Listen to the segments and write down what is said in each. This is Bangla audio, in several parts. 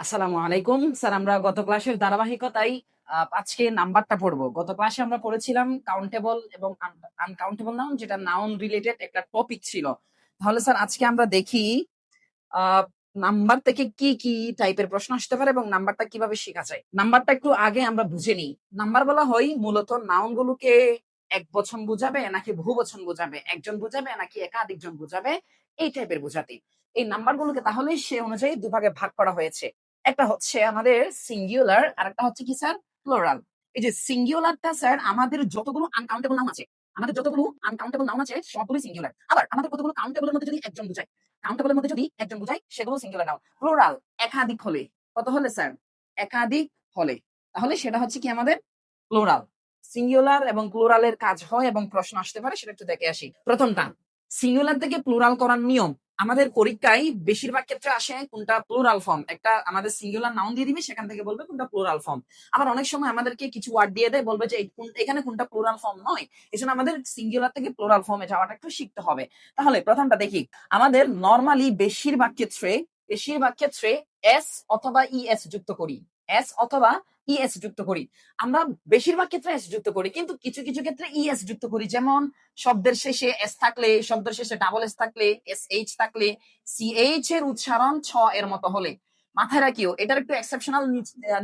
আসসালামু আলাইকুম স্যার। আমরা গত ক্লাসের ধারাবাহিকতায় আজকে নাম্বারটা পড়বো। গত ক্লাসে আমরা পড়েছিলাম কাউন্টেবল এবং আনকাউন্টেবল নাউন, যেটা নাউন রিলেটেড একটা টপিক ছিল। তাহলে স্যার আজকে আমরা দেখি নাম্বার থেকে কি কি টাইপের প্রশ্ন আসতে পারে এবং নাম্বারটা কিভাবে শেখা যায়। নাম্বারটা একটু আগে আমরা বুঝে নিই। নাম্বার বলা হয় মূলত নাউন গুলোকে এক বচন বোঝাবে নাকি বহু বচন বোঝাবে, একজন বোঝাবে নাকি একাধিকজন বোঝাবে, এই টাইপের বোঝাতে এই নাম্বার গুলোকে তাহলে সে অনুযায়ী দুভাগে ভাগ করা হয়েছে। একটা হচ্ছে আমাদের সিঙ্গুলার আর একটা হচ্ছে কি স্যার প্লোরাল। এই যে সিঙ্গুলারটা স্যার আমাদের যতগুলো আনকাউন্টেবল নাউন আছে, সবগুলো সিঙ্গুলার। আবার আমাদের কতগুলো কাউন্টেবলের মধ্যে যদি একজন বোঝায়, কাউন্টেবলের মধ্যে যদি একজন বোঝায় সেগুলো সিঙ্গুলার নাউন। প্লোরাল একাধিক হলে, কত হলে স্যার? একাধিক হলে, তাহলে সেটা হচ্ছে কি আমাদের প্লোরাল। সিঙ্গুলার এবং প্লুরালের কাজ হয় এবং প্রশ্ন আসতে পারে, সেটা একটু দেখে আসি। প্রথমটা, সিঙ্গুলার থেকে প্লুরাল করার নিয়ম। আমাদের পরীক্ষায় বেশিরভাগ ক্ষেত্রে আসে কোনটা প্লুরাল ফর্ম, একটা আমাদের সিঙ্গুলার নাউন দিয়ে দিবে, সেখান থেকে বলবে কোনটা প্লুরাল ফর্ম। আবার অনেক সময় আমাদেরকে কিছু ওয়ার্ড দিয়ে দেয়, বলবে যে এখানে কোনটা প্লুরাল ফর্ম নয়। এই জন্য আমাদের সিঙ্গুলার থেকে প্লুরাল ফর্মে যাওয়াটা একটু শিখতে হবে। তাহলে প্রথমটা দেখি, আমাদের নর্মালি বেশিরভাগ ক্ষেত্রে এস অথবা ইএস যুক্ত করি। এস অথবা ইএস যুক্ত করি। আমরা বেশিরভাগ ক্ষেত্রে এস যুক্ত করি, কিন্তু কিছু কিছু ক্ষেত্রে ইএস যুক্ত করি। যেমন শব্দের শেষে এস থাকলে, শব্দের শেষে ডাবল এস থাকলে, এস এইচ থাকলে, সিএইচ এর উচ্চারণ ছ এর মতো হলে। মাথায় রাখিও, এটার একটু এক্সেপশনাল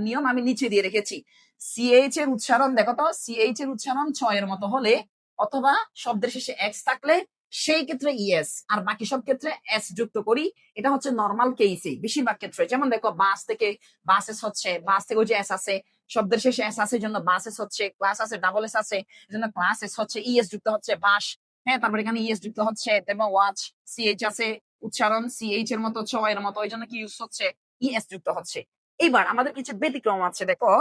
নিয়ম আমি নিচে দিয়ে রেখেছি। সিএইচ এর উচ্চারণ দেখো তো, সিএইচ এর উচ্চারণ ছ এর মতো হলে, অথবা শব্দের শেষে এক্স থাকলে, সেই ক্ষেত্রে ইএস, আর বাকি সব ক্ষেত্রে এস যুক্ত করি। এটা হচ্ছে নর্মাল কেসে বেশিরভাগ ক্ষেত্রে। যেমন দেখো বাস থেকে বাসেস হচ্ছে, বাস থেকে ওই যে এস আছে, শব্দের শেষে এস আছে জন্য বাসেস হচ্ছে, ক্লাস আছে ডাবল এস আছে জন্য ক্লাস এস হচ্ছে, ইএস যুক্ত হচ্ছে বাস। হ্যাঁ, তারপর এখানে ইএস যুক্ত হচ্ছে, তেমন ওয়াচ, সিএইচ আছে, উচ্চারণ সিএইচ এর মতো ছ এর মতো, ওই জন্য কি ইউজ হচ্ছে, ইএস যুক্ত হচ্ছে। এইবার আমাদের কিছু ব্যতিক্রম আছে। দেখো,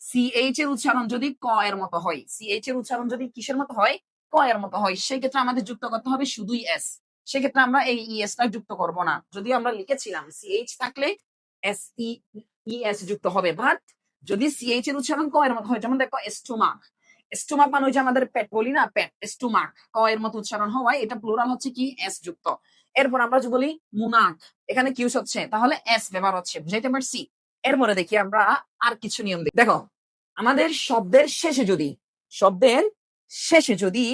সিএইচ এর উচ্চারণ যদি ক এর মতো হয়, সিএইচ এর উচ্চারণ যদি কিসের মতো হয়, ক এর মতো হয়, সেই ক্ষেত্রে আমাদের যুক্ত করতে হবে শুধুই এস। সেক্ষেত্রে আমরা এই ইএস টা যুক্ত করব না। যদিও আমরা লিখেছিলাম সিএইচ থাকলে এস ইএস যুক্ত হবে, বাট যদি সিএইচ এর উচ্চারণ ক এর মতো হয়, যেমন দেখো স্টোমাক, স্টোমাক মানে ওই যে আমাদের পেট বলি না, পেট, স্টোমাক ক এর মতো উচ্চারণ হওয়ায় এটা প্লুরাল হচ্ছে কি এস যুক্ত। এরপর আমরা যদি বলি মুনাক, এখানে কিউস হচ্ছে, তাহলে এস ব্যবহার হচ্ছে, বুঝাইতে পারছি? এরপরে দেখি আমরা আর কিছু নিয়ম দেখো, আমাদের শব্দের শেষে যদি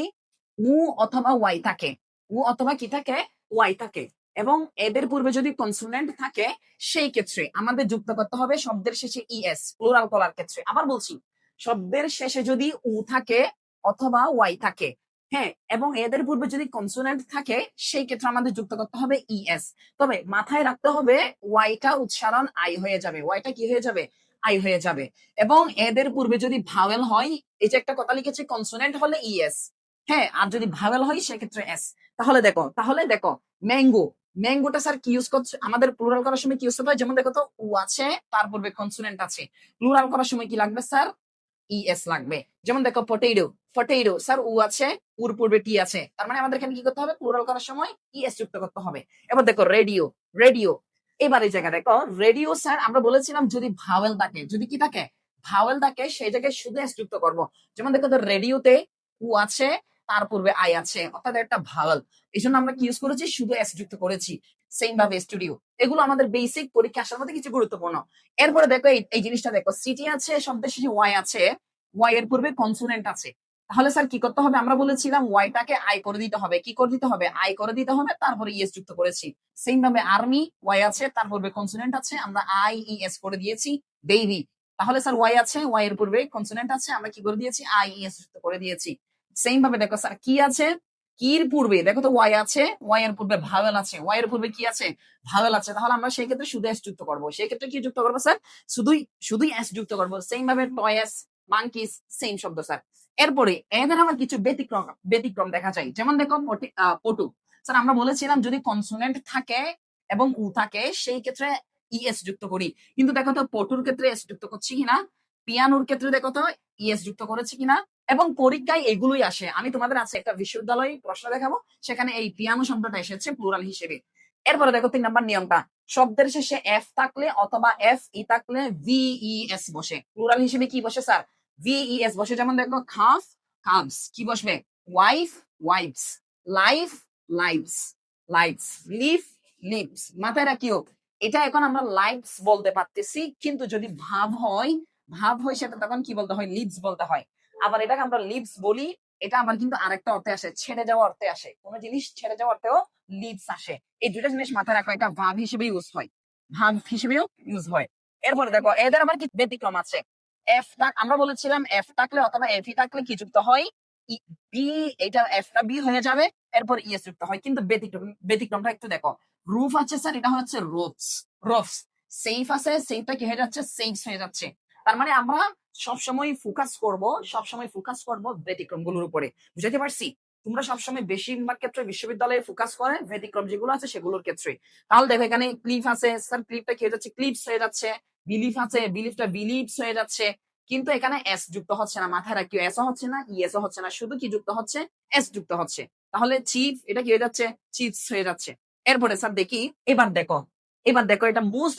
উ অথবা ওয়াই থাকে, উ অথবা কি থাকে, ওয়াই থাকে, এবং এদের পূর্বে যদি কনসোনেন্ট থাকে, সেই ক্ষেত্রে আমাদের যুক্ত করতে হবে শব্দের শেষে ইএস, প্লুরাল করার ক্ষেত্রে। আবার বলছি, শব্দের শেষে যদি উ থাকে অথবা ওয়াই থাকে, হ্যাঁ, এবং এদের পূর্বে যদি কনসোনেন্ট থাকে, সেই ক্ষেত্রে আমাদের যুক্ত করতে হবে ইএস। তবে মাথায় রাখতে হবে ওয়াইটা উচ্চারণ আই হয়ে যাবে, ওয়াইটা কি হয়ে যাবে, আই হয়ে যাবে। এবং এদের পূর্বে যদি ভাওয়েল হয়, এই যে একটা কথা লিখেছে, কনসোনেন্ট হলে ইএস, হ্যাঁ, আর যদি ভাওয়েল হয় সেক্ষেত্রে এস। তাহলে দেখো ম্যাঙ্গো, ম্যাঙ্গোটা স্যার কি ইউজ করছে, আমাদের প্লুরাল করার সময় কি ইউজ করতে হয়, যেমন দেখো তো উ আছে, তার পূর্বে কনসোনেন্ট আছে, প্লুরাল করার সময় কি লাগবে স্যার, ইএস লাগবে। যেমন দেখো পটেটো, পটেটো স্যার উ আছে, উর পূর্বে টি আছে, তার মানে আমাদের এখানে কি করতে হবে, প্লুরাল করার সময় ইএস যুক্ত করতে হবে। এবার দেখো রেডিও, রেডিও, এবার এই জায়গায় দেখো রেডিও স্যার আমরা বলেছিলাম যদি ভাওয়েল থাকে, যদি কি থাকে, ভাওয়েল থাকে, সেই জায়গায় শুধু এস যুক্ত করব। যেমন দেখো তো রেডিওতে উ আছে, তার পূর্বে আই আছে, অর্থাৎ একটা ভাওয়েল, এই জন্য আমরা কি ইউজ করেছি, শুধু এস যুক্ত করেছি। সেম ভাবে স্টুডিও, এগুলো আমাদের বেসিক পরীক্ষা আসার মধ্যে কিছু গুরুত্বপূর্ণ। এরপরে দেখো এই জিনিসটা দেখো, সিটি আছে, শব্দের শেষে ওয়াই আছে, ওয়াই এর পূর্বে কনসোনেন্ট আছে, তাহলে স্যার কি করতে হবে, আমরা বলেছিলাম ওয়াইটাকে আই করে দিতে হবে, কি করে দিতে হবে, আই করে দিতে হবে, তারপরে ইএস যুক্ত করেছি। সেম ভাবে আর্মি, ওয়াই আছে, তার পূর্বে কনসোনেন্ট আছে, আমরা আই ইএস করে দিয়েছি। বেবি, তাহলে স্যার ওয়াই আছে, ওয়াই এর পূর্বে কনসোনেন্ট আছে, আমরা কি করে দিয়েছি, আই ইএস যুক্ত করে দিয়েছি। সেম ভাবে দেখো স্যার কি আছে, কির পূর্বে দেখো তো ওয়াই আছে, ওয়াই এর পূর্বে ভাওয়েল আছে, ওয়াই এর পূর্বে কি আছে, ভাওয়েল আছে, তাহলে আমরা সেই ক্ষেত্রে শুধু এস যুক্ত করবো। সেই ক্ষেত্রে কি যুক্ত করবো স্যার, শুধুই শুধুই এস যুক্ত করবো। সেম ভাবে টয়েস, মাঙ্কিস, সেম শব্দ স্যার। এরপরে এদের আমার কিছু ব্যতিক্রম দেখা যায়। যেমন দেখো পটু, স্যার আমরা বলেছিলাম যদি কনসোনেন্ট থাকে এবং উ থাকে, সেই ক্ষেত্রে ইএস যুক্ত করি। কিন্তু দেখো তো পটুর ক্ষেত্রে এস যুক্ত করছি কিনা, পিয়ানোর ক্ষেত্রে দেখো তো ইএস যুক্ত করেছি কিনা, এবং পরীক্ষায় এগুলোই আসে। আমি তোমাদের আছে একটা বিশ্ববিদ্যালয়ে প্রশ্ন দেখাবো, সেখানে এই পিয়ানো শব্দটা এসেছে প্লুরাল হিসেবে। এরপরে দেখো 3 নাম্বার নিয়মটা, শব্দের শেষে এফ থাকলে অথবা এফ ই থাকলে ভিইএস বসে, প্লুরাল হিসেবে কি বসে স্যার, ভিইএস বসে। যেমন দেখো খাফ, কাভস, কি বসবে, wife, wives, life, lives, lives, live, lives. মাথায় রাখিও, এটা এখন আমরা লাইভস বলতে পারতেছি, কিন্তু যদি ভাব হয় সেটা তখন কি বলতে হয়? লিভস বলতে হয়। আবার এটাকে আমরা লিভস বলি, এটা আবার কিন্তু আরেকটা অর্থে আসে, ছেড়ে যাওয়া অর্থে আসে। কোন জিনিস ছেড়ে যাওয়া অর্থেও লিভস আসে। এই দুইটা জিনিস মাথায় রাখো, এটা ভাব হিসেবে ইউজ হয়, ভাব হিসেবেও ইউজ হয়। এরপরে দেখো এদের আবার কি ব্যতিক্রম আছে। আমরা বলেছিলাম এফ থাকলে অথবা এফ ই থাকলে কি যুক্ত হয়? বি, এটা এফটা বি হয়ে যাবে, এরপর ইএস যুক্ত হয়। কিন্তু ব্যতিক্রমটা একটু দেখো। রুফ আছে স্যার, এটা হচ্ছে রোফস, রোফস। সেফ আছে, সেফটা কি হয়ে যাচ্ছে? সেফস হয়ে যাচ্ছে। তার মানে আমরা সবসময় ফোকাস করব ব্যতিক্রম গুলোর উপরে। বুঝাতে পারছি? তোমরা সবসময় বেশিরভাগ ক্ষেত্রে বিশ্ববিদ্যালয়ে ফোকাস করে ব্যতিক্রম যেগুলো আছে সেগুলোর ক্ষেত্রে। তাহলে দেখো এখানে ক্লিফ আছে স্যার, ক্লিফটা কি হয়ে যাচ্ছে? ক্লিপস হয়ে যাচ্ছে। বিলিফ আছে, বিলিফটা বিলিভস হয়ে যাচ্ছে। কিন্তু এখানে এস যুক্ত হচ্ছে না, মাথায় রাখিও। এসও হচ্ছে না, ইএসও হচ্ছে না, শুধু কি যুক্ত হচ্ছে? এস যুক্ত হচ্ছে। তাহলে চিফ, এটা কি হয়ে যাচ্ছে? চিপস হয়ে যাচ্ছে। এরপরে স্যার দেখি, এবার দেখো এটা মোস্ট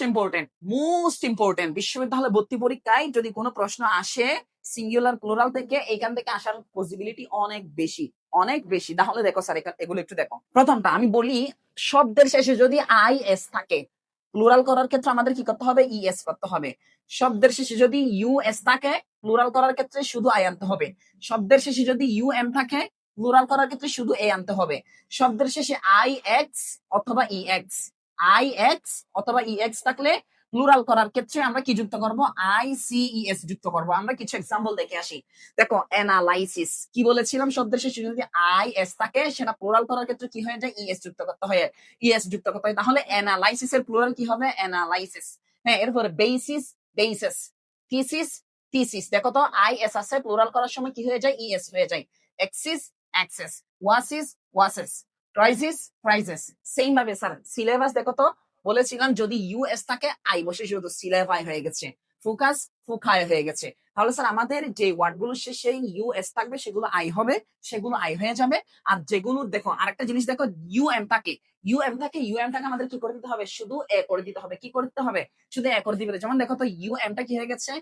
ইম্পর্টেন্ট বিশ্ববিদ্যালয় ভর্তি পরীক্ষায় যদি কোনো প্রশ্ন আসে সিঙ্গুলার প্লুরাল থেকে, এখান থেকে আসার পসিবিলিটি অনেক বেশি। তাহলে দেখো স্যার, এগুলো একটু দেখো। প্রথমটা আমি বলি, শব্দের শেষে যদি আই এস থাকে, প্লুরাল করার ক্ষেত্রে আমাদের কি করতে হবে? ইএস করতে হবে। শব্দের শেষে যদি ইউ এস থাকে, প্লুরাল করার ক্ষেত্রে শুধু আই আনতে হবে। শব্দের শেষে যদি ইউ এম থাকে, প্লুরাল করার ক্ষেত্রে শুধু এ আনতে হবে। শব্দের শেষে আই এক্স অথবা ই এক্স, আই এক্স অথবা ই এক্স থাকলে প্লুরাল করার ক্ষেত্রে আমরা কি যুক্ত করব? আই সি ই এস যুক্ত করব। আমরা কিছু এক্সাম্পল দেখে আসি। দেখো অ্যানালাইসিস, কি বলেছিলাম? শব্দের শেষে যদি আই এস থাকে, সেটা প্লুরাল করার ক্ষেত্রে কি হয়ে যায়? ইএস যুক্ত করতে হয়, ইএস যুক্ত করতে হয়। তাহলে অ্যানালাইসিস এর প্লুরাল কি হবে? অ্যানালাইসিস। হ্যাঁ, এরপরে বেসিস, বেসিস। Thesis, thesis. দেখো তো আই এস আছে, প্লুরাল করার সময় কি হয়ে যায়? ইএস হয়ে যায়। Axis, access. Oasis, oases. Crisis, crises. Same ভাবে স্যার সিলেবাস দেখো তো, বলেছিলাম যদি ইউএস থাকে আই বসে শুধু সিলেবাই হয়ে গেছে, ফোকাস ফোকায় হয়ে গেছে। তাহলে স্যার আমাদের যে ওয়ার্ড গুলো শেষে ইউএস থাকবে সেগুলো আই হবে, সেগুলো আই হয়ে যাবে। আর যেগুলো দেখো, আরেকটা জিনিস দেখো, ইউএম থাকে আমাদের কি করে দিতে হবে? শুধু এ করে দিতে হবে। কি করতে হবে? শুধু এ করে দিতে হবে। যেমন দেখো তো ইউএমটা কি হয়ে গেছে?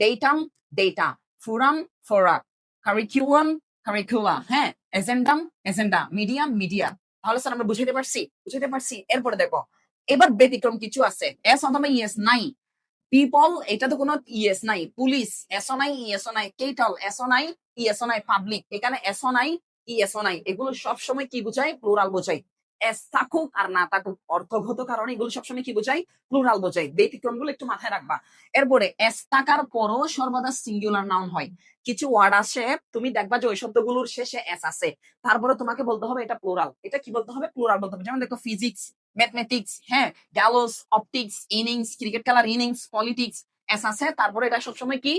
Datum, data. Forum, fora. Curriculum, curricula. হ্যাঁ, এজেন্ডাম, এজেন্ডা। Medium, media. তাহলে স্যার আমরা বুঝাইতে পারছি। এরপরে দেখো, এবার ব্যতিক্রম কিছু আছে। এস অথবা ইএস নাই। পিপল, এটা তো কোনো ইএস নাই। পুলিশ, এসও নাই, ইএসও নাই। কেটল, এসও নাই, ইএসও নাই। পাবলিক, এখানে এসও নাই, ইএসও নাই। এগুলো সবসময় কি বোঝায়? প্লুরাল বোঝায়। এস থাকুক আর না থাকুক, অর্থগত কারণে এগুলো সবসময় কি বোঝায়? প্লুরাল বোঝায়। ব্যতিক্রম গুলো একটু মাথায় রাখবা। এরপরে এস থাকার পরও সর্বদা সিঙ্গুলার নাউন হয়। কিছু ওয়ার্ড আছে, তুমি দেখবা যে ওই শব্দগুলোর শেষে এস আছে, তারপরে তোমাকে বলতে হবে এটা প্লুরাল। এটা কি বলতে হবে? প্লুরাল বলতে হবে। যেমন দেখো ফিজিক্স, ম্যাথমেটিক্স, হ্যাঁ, গ্যালোস, অপটিক্স, ইনিংস, ক্রিকেট খেলার ইনিংস, পলিটিক্স। এস আছে, তারপরে এটা সবসময় কি?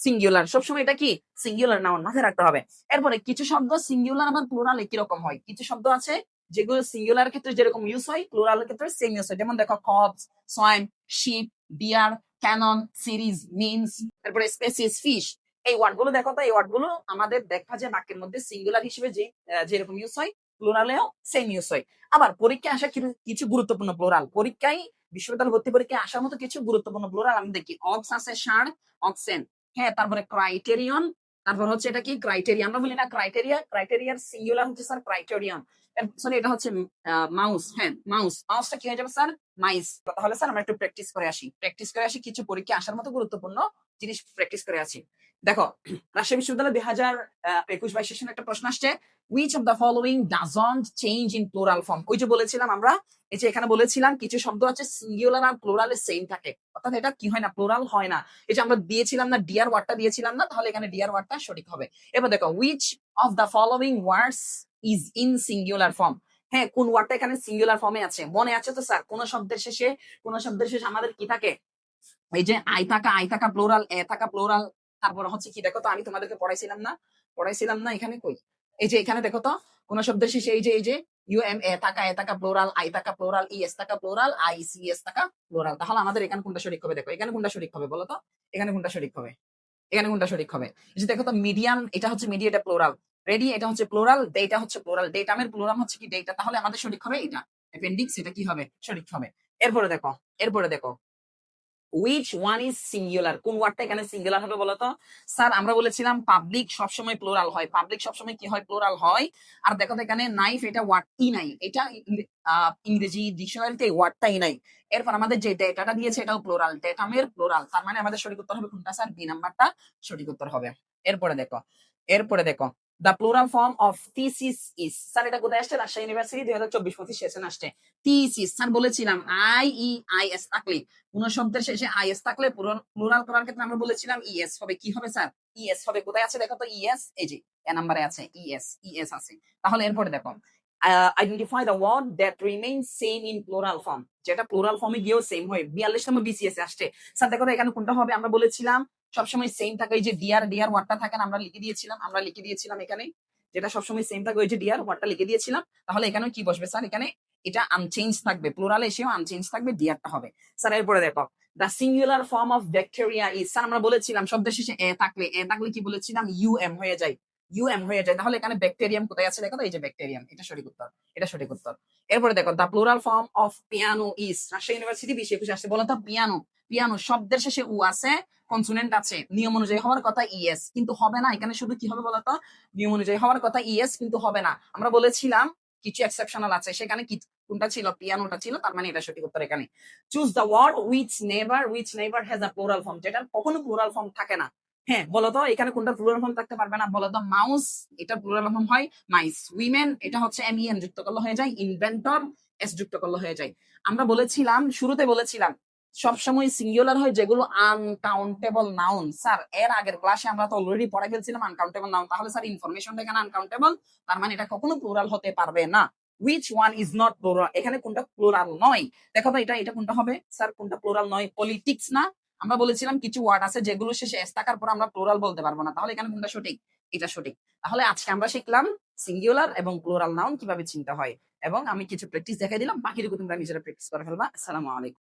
সিঙ্গুলার। সবসময় এটা কি? সিঙ্গুলার নাউন, মাথায় রাখতে হবে। এরপরে কিছু শব্দ সিঙ্গুলার আবার প্লুরাল একই রকম হয়। কিছু শব্দ আছে যেগুলো সিঙ্গুলার ক্ষেত্রে যেরকম ইউজ হয়, প্লুরালের ক্ষেত্রে সেম ইউজ হয়। যেমন দেখো cobs, swine, sheep, deer, cannon, series, means, তারপরে স্পেসিস, ফিশ। এই ওয়ার্ড গুলো দেখো তো, এই ওয়ার্ড গুলো আমাদের দেখা যায় বাক্যের মধ্যে সিঙ্গুলার হিসেবে যেরকম ইউজ হয়, প্লুরালেও সেম ইউজ হয়। আবার পরীক্ষায় আসা কিছু গুরুত্বপূর্ণ প্লুরাল, পরীক্ষায় বিশ্ববিদ্যালয় ভর্তি পরীক্ষায় আসার মতো কিছু গুরুত্বপূর্ণ প্লুরাল আমি দেখি। অক্স আছে, ষাঁড়, অক্সেন। হ্যাঁ, তারপরে ক্রাইটেরিয়ন, তারপর হচ্ছে এটা কি? ক্রাইটেরিয়া। আমরা বলি না ক্রাইটেরিয়া, ক্রাইটেরিয়ার সিঙ্গুলার হচ্ছে স্যার ক্রাইটেরিয়ন। সরি, এটা হচ্ছে মাউস। হ্যাঁ, মাউসটা কি হয়ে যাবে স্যার? মাইস। তাহলে স্যার আমরা একটু প্র্যাকটিস করে আসি কিছু পরীক্ষা আসার মতো গুরুত্বপূর্ণ জিনিস প্র্যাকটিস করে আসি। দেখো, রাজশাহী বিশ্ববিদ্যালয় 2021-22 সেশনে একটা প্রশ্ন আসছে, which of the following doesn't change in plural form? ওই যে বলেছিলাম আমরা, এই যে এখানে বলেছিলাম কিছু শব্দ আছে সিঙ্গুলার আর প্লুরালে সেম থাকে, অর্থাৎ এটা কি হয় না? প্লুরাল হয় না। এই যে আমরা দিয়েছিলাম না, ডিয়ার ওয়ার্ডটা দিয়েছিলাম না, তাহলে এখানে ডিয়ার ওয়ার্ডটা সঠিক হবে। এবার দেখো, which of the following words is in singular form? হ্যাঁ, কোন ওয়ার্ডটা এখানে সিঙ্গুলার ফর্মে আছে? মনে আছে তো স্যার? কোন শব্দের শেষে আমাদের কি থাকে? এই যে আই থাকা প্লুরাল, এ থাকা প্লুরাল। তারপর হচ্ছে কি দেখো তো, আমি তোমাদেরকে পড়াইছিলাম না এখানে কই? এই যে এখানে দেখো তো, কোন শব্দের শেষে এই যে ইউএম, এ থাকা প্লুরাল, আই থাকা প্লুরাল, ইএস থাকা প্লুরাল, আই সি এস থাকা প্লুরাল। তাহলে আমাদের এখানে কোনটা সঠিক হবে? দেখো এখানে কোনটা সঠিক হবে বলো তো? এখানে কোনটা সঠিক হবে? এই যে দেখো তো, মিডিয়াম, এটা হচ্ছে মিডিয়া, এটা প্লুরাল। রেডি, এটা হচ্ছে প্লুরাল। ডেটা হচ্ছে প্লুরাল। ডেটামের প্লুরাল হচ্ছে কি? ডেটা। তাহলে আমাদের সঠিক হবে এটা। অ্যাপেন্ডিক্স, এটা কি হবে? সঠিক হবে। এরপরে দেখো, which one is singular? কোন ওয়ার্ডটা এখানে সিঙ্গুলার হবে বলো তো? স্যার আমরা বলেছিলাম পাবলিক সবসময় প্লুরাল হয়। পাবলিক সবসময় কি হয়? প্লুরাল হয়। আর দেখো তো এখানে নাইফ এটা ওয়ার্ডই নাই। এটা ইংরেজি ডিকশনারিতে এই ওয়ার্ডটাই নাই। এরপর আমাদের যে ডেটাটা দিয়েছে এটাও প্লুরাল। ডেটামের প্লুরাল। তার মানে আমাদের সঠিক উত্তর হবে কোনটা স্যার? বি নাম্বারটা সঠিক উত্তর হবে। এরপরে দেখো the plural form of thesis is. Sir এটা কোথায় আসছে? রাজশাহী ইউনিভার্সিটি 2024-25 সেশন আসছে। থিসিস স্যার বলেছিলাম IEIS থাকলে কোন শব্দের শেষে আইএস থাকলে প্লুরাল করার ক্ষেত্রে আমরা বলেছিলাম ইএস হবে। কি হবে স্যার? ইএস হবে। কোথায় আছে দেখো তো ইএস? এই যে এ নাম্বারে আছে ইএস আছে। তাহলে এরপরে দেখো identify the word that remains same in plural form. যেটা প্লুরাল ফর্মে গিয়েও সেম হয়। 42 নম্বর বিসিএস আসছে। স্যার দেখো তো এখানে কোনটা হবে? আমরা বলেছিলাম সবসময় সেম থাকে এই যে ডিয়ার ওয়ার্ডটা থাকে না, আমরা লিখে দিয়েছিলাম এখানে যেটা সবসময় সেম থাকে ওই যে ডিয়ার ওয়ার্ডটা লিখে দিয়েছিলাম। তাহলে এখানে কি বসবে স্যার? এখানে এটা আনচেঞ্জ থাকবে। প্লুরালে এসেও আনচেঞ্জ থাকবে, ডিয়ারটা হবে। স্যার এরপরে দেখো the singular form of bacteria is. Sir আমরা বলেছিলাম শব্দের শেষে এ থাকলে কি বলেছিলাম? ইউএম হয়ে যায়। তাহলে এখানে ব্যাকটেরিয়াম কোথায় আছে দেখো তো? এই যে ব্যাকটেরিয়াম। এটা সঠিক উত্তর। এরপরে দেখো the plural form of piano is. Rajshahi university 2021 আসছে। বলো তো পিয়ানো শব্দের শেষে উ আছে, কনসোনেন্ট আছে, নিয়ম অনুযায়ী হওয়ার কথা ইএস, কিন্তু হবে না। এখানে শুধু কি হবে বলতো? নিয়ম অনুযায়ী হওয়ার কথা ইএস, কিন্তু হবে না। আমরা বলেছিলাম কিছু এক্সেপশনাল আছে, সেখানে কি কোনটা ছিল? পিয়ানোটা ছিল। তার মানে এটা সঠিক উত্তর এখানে। Choose the word which never has a plural form। যেটা কখনো প্লুরাল ফর্ম থাকে না। হ্যাঁ বলতো এখানে কোনটা প্লুরাল ফর্ম থাকতে পারবে না? বলতো মাউস, এটা প্লুরাল ফর্ম হয় মাইস। উইমেন এটা হচ্ছে MEN যুক্ত করলে হয়ে যায়। ইনভেন্টর এস যুক্ত করলে হয়ে যায়। আমরা বলেছিলাম শুরুতে সবসময় সিঙ্গুলার হয় যেগুলো আনকাউন্টেবল নাউন। স্যার এর আগের ক্লাসে আমরা তো অলরেডি পড়ে ফেলছিলাম আনকাউন্টেবল নাউন। তাহলে স্যার ইনফরমেশনটা এখানে আনকাউন্টেবল, তার মানে এটা কখনো প্লুরাল হতে পারবে না। which one is not plural? এখানে কোনটা প্লুরাল নয়? দেখো তো এটা কোনটা হবে স্যার? কোনটা প্লুরাল নয়? পলিটিক্স না? আমরা বলেছিলাম কিছু ওয়ার্ড আছে যেগুলো শেষে এস থাকার পর আমরা প্লুরাল বলতে পারবো না। তাহলে এখানে কোনটা সঠিক? এটা সঠিক। তাহলে আজকে আমরা শিখলাম সিঙ্গুলার এবং প্লুরাল নাউন কিভাবে চিনতে হয়, এবং আমি কিছু প্র্যাকটিস দেখাই দিলাম। বাকিটুকু তোমরা নিজেরা প্র্যাকটিস করে ফেলবা। আসসালামু আলাইকুম।